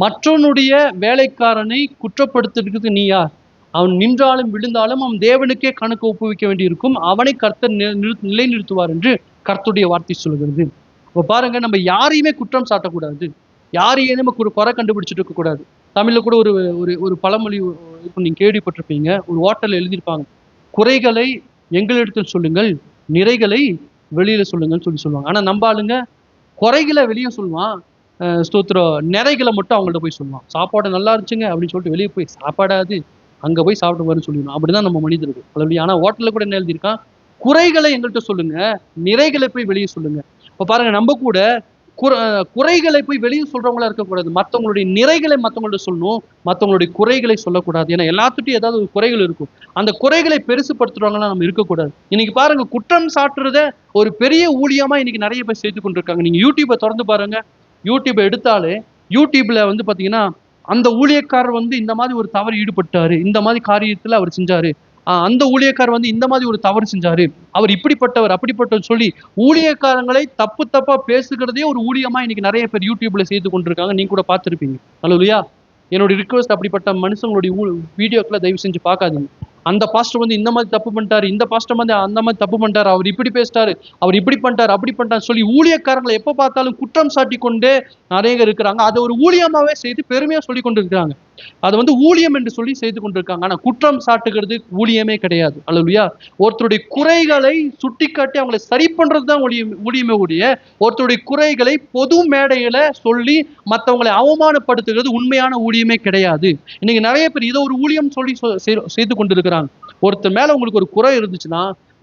மற்றவனுடைய வேலைக்காரனை குற்றப்படுத்துறதுக்கு நீ யார்? அவன் நின்றாலும் விழுந்தாலும் அவன் தேவனுக்கே கணக்கு ஒப்புவிக்க வேண்டியிருக்கும். அவனை கர்த்தர் நிலைநிறுத்துவார் என்று கர்த்தருடைய வார்த்தை சொல்கிறது. இப்போ பாருங்க, நம்ம யாரையுமே குற்றம் சாட்டக்கூடாது. யாரையும் நம்ம குறை கண்டுபிடிச்சிட்டு இருக்கக்கூடாது. தமிழ்ல கூட ஒரு ஒரு ஒரு பழமொழி நீங்க கேள்விப்பட்டிருப்பீங்க. ஒரு ஹோட்டல்ல எழுதியிருப்பாங்க. குறைகளை எங்களிடத்தில் சொல்லுங்கள், நிறைகளை வெளியில சொல்லுங்கன்னு சொல்லுவாங்க. ஆனா நம்ம ஆளுங்க குறைகளை வெளியே சொல்லுவான், ஸ்தோத்திரம், நிறைகளை மட்டும் அவங்கள்ட்ட போய் சொல்லுவான். சாப்பாடு நல்லா இருந்துச்சுங்க அப்படின்னு சொல்லிட்டு வெளியே போய் சாப்பாடாது அங்க போய் சாப்பிட்டு வரணும்னு சொல்லிடணும். அப்படிதான் நம்ம மனிதர்கள். அப்படி ஆனா ஹோட்டல்ல கூட என்ன எழுதியிருக்கான், குறைகளை எங்கள்கிட்ட சொல்லுங்க, நிறைகளை போய் வெளியே சொல்லுங்க. இப்ப பாருங்க, நம்ம கூட குறைகளை போய் வெளியே சொல்றவங்களா இருக்கக்கூடாது. மற்றவங்களுடைய நிறைகளை மற்றவங்கள்ட்ட சொல்லணும், மற்றவங்களுடைய குறைகளை சொல்லக்கூடாது. ஏன்னா எல்லாத்துட்டும் ஏதாவது ஒரு குறைகள் இருக்கும். அந்த குறைகளை பெருசுப்படுத்துறவங்களா நம்ம இருக்கக்கூடாது. இன்னைக்கு பாருங்க, குற்றம் சாட்டுறத ஒரு பெரிய ஊழியமா இன்னைக்கு நிறைய பேர் செய்து கொண்டிருக்காங்க. நீங்க யூடியூபை திறந்து பாருங்க. யூடியூபை எடுத்தாலே யூடியூப்ல வந்து பாத்தீங்கன்னா, அந்த ஊழியக்காரர் வந்து இந்த மாதிரி ஒரு தவறு ஈடுபட்டாரு, இந்த மாதிரி காரியத்துல அவர் செஞ்சாரு, அந்த ஊழியக்காரர் வந்து இந்த மாதிரி ஒரு தவறு செஞ்சாரு, அவர் இப்படிப்பட்டவர் அப்படிப்பட்டவர் சொல்லி ஊழியக்காரங்களை தப்பு தப்பா பேசுகிறதே ஒரு ஊழியமா இன்னைக்கு நிறைய பேர் யூடியூப்ல செய்து கொண்டிருக்காங்க. நீங்க கூட பார்த்திருப்பீங்க. அல்லேலூயா. என்னுடைய ரிக்வெஸ்ட், அப்படிப்பட்ட மனுஷங்களுடைய வீடியோக்களை தயவு செஞ்சு பார்க்காதீங்க. அந்த பாஸ்டர் வந்து இந்த மாதிரி தப்பு பண்ணிட்டாரு, இந்த பாஸ்டர் வந்து அந்த மாதிரி தப்பு பண்ணிட்டாரு, அவர் இப்படி பேசிட்டாரு, அவர் இப்படி பண்ணிட்டாரு, அப்படி பண்ணிட்டாரு சொல்லி ஊழியக்காரங்களை எப்ப பார்த்தாலும் குற்றம் சாட்டி கொண்டே நிறைய பேர் இருக்கிறாங்க. அதை ஒரு ஊழியமாவே செய்து பெருமையா சொல்லி கொண்டு இருக்கிறாங்க. அதை வந்து ஊழியம் என்று சொல்லி செய்து கொண்டிருக்காங்க. ஆனா குற்றம் சாட்டுகிறது ஊழியமே கிடையாது. அல்லேலூயா. ஒருத்தருடைய குறைகளை சுட்டிக்காட்டி அவங்களை சரி பண்றதுதான் ஊழியமே ஒழிய, ஒருத்தருடைய குறைகளை பொது மேடையில சொல்லி மற்றவங்களை அவமானப்படுத்துகிறது உண்மையான ஊழியமே கிடையாது. இன்னைக்கு நிறைய பேர் இதை ஒரு ஊழியம் சொல்லி செய்து கொண்டிருக்கிறாங்க. ஒருத்தர் மேல உங்களுக்கு ஒரு குறை இருந்துச்சுன்னா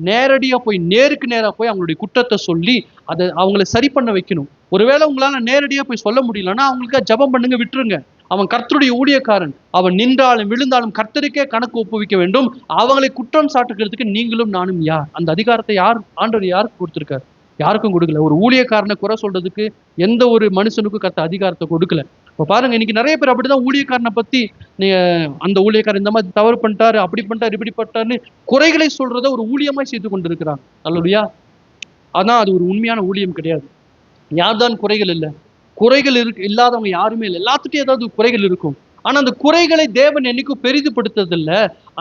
நேரடியா போய் நேருக்கு நேரா போய் அவங்களுடைய குற்றத்தை சொல்லி அதை அவங்களை சரி பண்ண வைக்கணும். ஒருவேளை உங்களால நேரடியா போய் சொல்ல முடியலன்னா அவங்களுக்கு ஜெபம் பண்ணுங்க, விட்டுருங்க. அவன் கர்த்தருடைய ஊழியக்காரன். அவன் நின்றாலும் விழுந்தாலும் கர்த்தருக்கே கணக்கு ஒப்புவிக்க வேண்டும். அவங்களை குற்றம் சாட்டுகிறதுக்கு நீங்களும் நானும் யார்? அந்த அதிகாரத்தை ஆண்டவர் யாருக்கு கொடுத்திருக்காரு? யாருக்கும் கொடுக்கல. ஒரு ஊழியக்காரனை குறை சொல்றதுக்கு எந்த ஒரு மனுஷனுக்கும் கர்த்தர் அதிகாரத்தை கொடுக்கல. இப்ப பாருங்க, இன்னைக்கு நிறைய பேர் அப்படிதான் ஊழியக்காரனை பத்தி, நீங்க அந்த ஊழியக்காரர் இந்த மாதிரி தவறு பண்ணிட்டாரு, அப்படி பண்ணிட்டாரு, இப்படி பண்ணிட்டாருன்னு குறைகளை சொல்றத ஒரு ஊழியமாய் செய்து கொண்டிருக்கிறாங்க. அல்லேலூயா. ஆனா அது ஒரு உண்மையான ஊழியம் கிடையாது. யார்தான் குறைகள் இல்லை? குறைகள் இல்லாதவங்க யாருமே இல்லை. எல்லாத்துட்டும் ஏதாவது குறைகள் இருக்கும். ஆனா அந்த குறைகளை தேவன் என்னைக்கும் பெரிதுபடுத்துறதில்ல.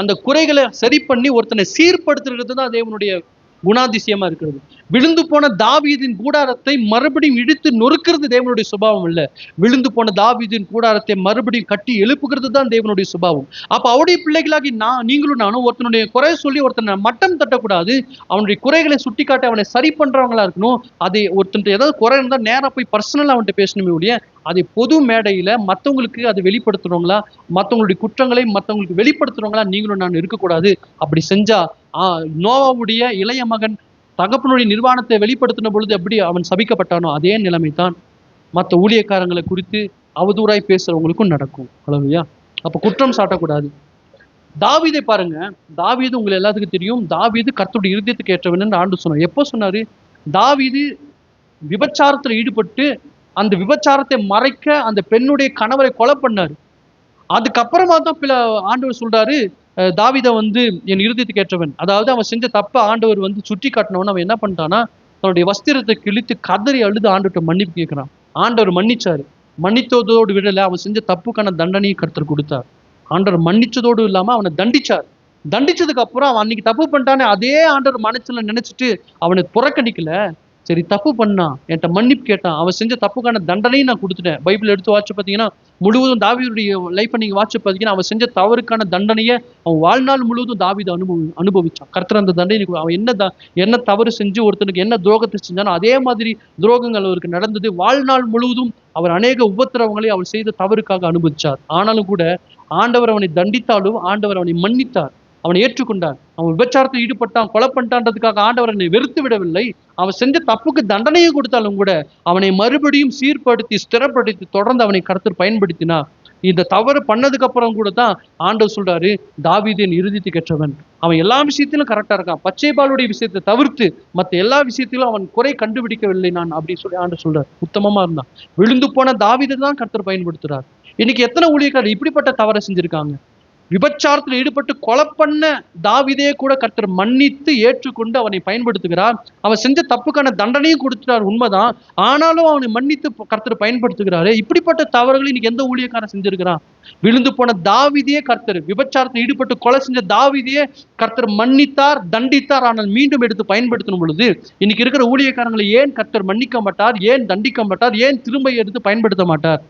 அந்த குறைகளை சரி பண்ணி ஒருத்தனை சீர்படுத்துறது தான் தேவனுடைய குணாதிசயமா இருக்கிறது. விழுந்து போன தாவீதின் கூடாரத்தை மறுபடியும் இடித்து நொறுக்கிறது தேவனுடைய சுபாவம் இல்ல. விழுந்து போன தாவீதின் கூடாரத்தை மறுபடியும் கட்டி எழுப்புகிறது தான் தேவனுடைய சுபாவம். அப்ப அவருடைய பிள்ளைகளாகி நீங்களும் நானும் ஒருத்தனுடைய குறை சொல்லி ஒருத்தனை மட்டம் தட்டக்கூடாது. அவனுடைய குறைகளை சுட்டி காட்டி அவனை சரி பண்றவங்களா இருக்கணும். அதை ஒருத்தன் ஏதாவது குறை இருந்தா நேரா போய் பர்சனலா அவன்கிட்ட பேசணுமே ஒழிய, அதை பொது மேடையில மற்றவங்களுக்கு அதை வெளிப்படுத்துறவங்களா, மற்றவங்களுடைய குற்றங்களை மற்றவங்களுக்கு வெளிப்படுத்துறவங்களா நீங்களும் நான் இருக்கக்கூடாது. அப்படி செஞ்சா நோவாவுடைய இளைய மகன் தகப்பனுடைய நிர்வாணத்தை வெளிப்படுத்தின பொழுது எப்படி அவன் சபிக்கப்பட்டானோ அதே நிலைமை தான் மற்ற ஊழியக்காரங்களை குறித்து அவதூறாய் பேசுறவங்களுக்கும் நடக்கும். அல்லேலூயா. அப்ப குற்றம் சாட்டக்கூடாது. தாவீதை பாருங்க. தாவீது உங்களை எல்லாத்துக்கும் தெரியும். தாவீது கர்த்தருடைய இருதயத்துக்கு ஏற்றவன் ஆண்டு சொன்னார். எப்போ சொன்னாரு? தாவீது விபச்சாரத்துல ஈடுபட்டு அந்த விபச்சாரத்தை மறைக்க அந்த பெண்ணுடைய கணவரை கொலை பண்ணாரு. அதுக்கப்புறமா தான் ஆண்டவர் சொல்றாரு, தாவீதை வந்து என் இருதயத்துக்கு ஏற்றவன். அதாவது அவன் செஞ்ச தப்ப ஆண்டவர் வந்து சுட்டி காட்டினவன் அவன் என்ன பண்ணிட்டான்னா, தன்னுடைய வஸ்திரத்தை கிழித்து கதறி அழுது ஆண்டவர்கிட்ட மன்னிப்பு கேட்கிறான். ஆண்டவர் மன்னிச்சாரு. மன்னித்ததோடு விடல, அவன் செஞ்ச தப்புக்கான தண்டனையை கர்த்தர் கொடுத்தார். ஆண்டவர் மன்னிச்சதோடு இல்லாம அவனை தண்டிச்சார். தண்டிச்சதுக்கு அப்புறம் அவன் அன்னைக்கு தப்பு பண்ணிட்டானே அதே ஆண்டவர் மனசுல நினைச்சிட்டு அவனை புறக்கணிக்கல. சரி, தப்பு பண்ணான், என்கிட்ட மன்னிப்பு கேட்டான், அவன் செஞ்ச தப்புக்கான தண்டனையும் நான் கொடுத்துட்டேன். பைபிள் எடுத்து வாட்சி பார்த்தீங்கன்னா முழுவதும் தாவீதுடைய லைஃப்பை நீங்க வாட்சி பார்த்தீங்கன்னா அவன் செஞ்ச தவறுக்கான தண்டனையை அவன் வாழ்நாள் முழுவதும் தாவீது அனுபவிச்சான். கர்த்தர் அந்த தண்டனை அவன் என்ன தவறு செஞ்சு ஒருத்தனுக்கு என்ன துரோகத்தை செஞ்சானோ அதே மாதிரி துரோகங்கள் அவருக்கு நடந்தது. வாழ்நாள் முழுவதும் அவர் அநேக உபத்திரவங்களை அவர் செய்த தவறுக்காக அனுபவிச்சார். ஆனாலும் கூட ஆண்டவர் அவனை தண்டித்தாலும் ஆண்டவர் அவனை மன்னித்தார். அவனை ஏற்றுக்கொண்டான். அவன் விபச்சாரத்தில் ஈடுபட்டான், கொலை பண்ணிட்டான்றதுக்காக ஆண்டவர் என்னை வெறுத்து விடவில்லை. அவன் செஞ்ச தப்புக்கு தண்டனையை கொடுத்தாலும் கூட அவனை மறுபடியும் சீர்படுத்தி ஸ்திரப்படுத்தி தொடர்ந்து அவனை கர்த்தர் பயன்படுத்தினா. இந்த தவறு பண்ணதுக்கு அப்புறம் கூட தான் ஆண்டவர் சொல்றாரு, தாவீதின் இருதயத்துக்கு ஏற்றவன். அவன் எல்லா விஷயத்திலும் கரெக்டா இருக்கான். பச்சைபாலுடைய விஷயத்தை தவிர்த்து மற்ற எல்லா விஷயத்திலும் அவன் குறை கண்டுபிடிக்கவில்லை நான் அப்படின்னு சொல்லி ஆண்டவர் சொல்றாரு. உத்தமமா இருந்தான். விழுந்து போன தாவீதை தான் கர்த்தர் பயன்படுத்துறார். இன்னைக்கு எத்தனை ஊழியக்காரர் இப்படிப்பட்ட தவறை செஞ்சிருக்காங்க? விபச்சாரத்தில் ஈடுபட்டு கொலை பண்ண தாவீதையே கூட கர்த்தர் மன்னித்து ஏற்றுக்கொண்டு அவனை பயன்படுத்துகிறார். அவன் செஞ்ச தப்புக்கான தண்டனையும் கொடுத்துட்டார், உண்மைதான். ஆனாலும் அவனை மன்னித்து கர்த்தர் பயன்படுத்துகிறாரு. இப்படிப்பட்ட தவறுகளை இன்னைக்கு எந்த ஊழியக்காரன் செஞ்சிருக்கிறான்? விழுந்து போன தாவீதையே கர்த்தர், விபச்சாரத்தில் ஈடுபட்டு கொலை செஞ்ச தாவீதையே கர்த்தர் மன்னித்தார், தண்டித்தார். ஆனால் மீண்டும் எடுத்து பயன்படுத்தும் பொழுது இன்னைக்கு இருக்கிற ஊழியக்காரங்களை ஏன் கர்த்தர் மன்னிக்க மாட்டார், ஏன் தண்டிக்க மாட்டார், ஏன் திரும்ப எடுத்து பயன்படுத்த மாட்டார்?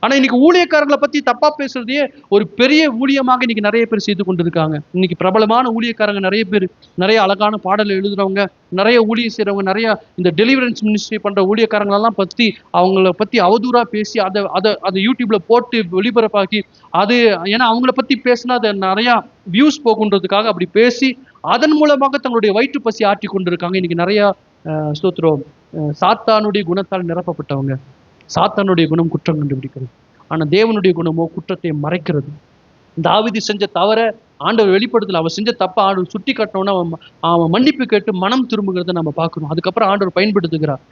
ஆனா இன்னைக்கு ஊழியக்காரங்களை பத்தி தப்பா பேசுறதையே ஒரு பெரிய ஊழியமாக இன்னைக்கு நிறைய பேர் செய்து கொண்டிருக்காங்க. இன்னைக்கு பிரபலமான ஊழியக்காரங்க நிறைய பேர், நிறைய அழகான பாடல் எழுதுறவங்க, நிறைய ஊழியம் செய்றவங்க, நிறைய இந்த டெலிவரன்ஸ் மினிஸ்ட்ரி பண்ற ஊழியக்காரங்களெல்லாம் பத்தி அவங்கள பத்தி அவதூறா பேசி அதை அதை அதை யூடியூப்ல போட்டு ஒளிபரப்பாக்கி, அது ஏன்னா அவங்கள பத்தி பேசினா அதை நிறைய வியூஸ் போகுன்றதுக்காக அப்படி பேசி அதன் மூலமாக தங்களுடைய வயிற்று பசி ஆற்றி கொண்டிருக்காங்க. இன்னைக்கு நிறைய ஸ்தோத்திரம் சாத்தானுடைய குணத்தால் நிரப்பப்பட்டவங்க. சாத்தானுடைய குணம் குற்றம் கண்டுபிடிக்கிறது, ஆனா தேவனுடைய குணமோ குற்றத்தை மறைக்கிறது. தாவீது செஞ்ச தவற ஆண்டவர் வெளிப்படுத்தல. அவன் செஞ்ச தப்ப ஆண்டவர் சுட்டி காட்டினோன்னா அவன் அவன் மன்னிப்பு கேட்டு மனம் திரும்புகிறத நம்ம பார்க்கிறோம். அதுக்கப்புறம் ஆண்டவர் பயன்படுத்துகிறார்.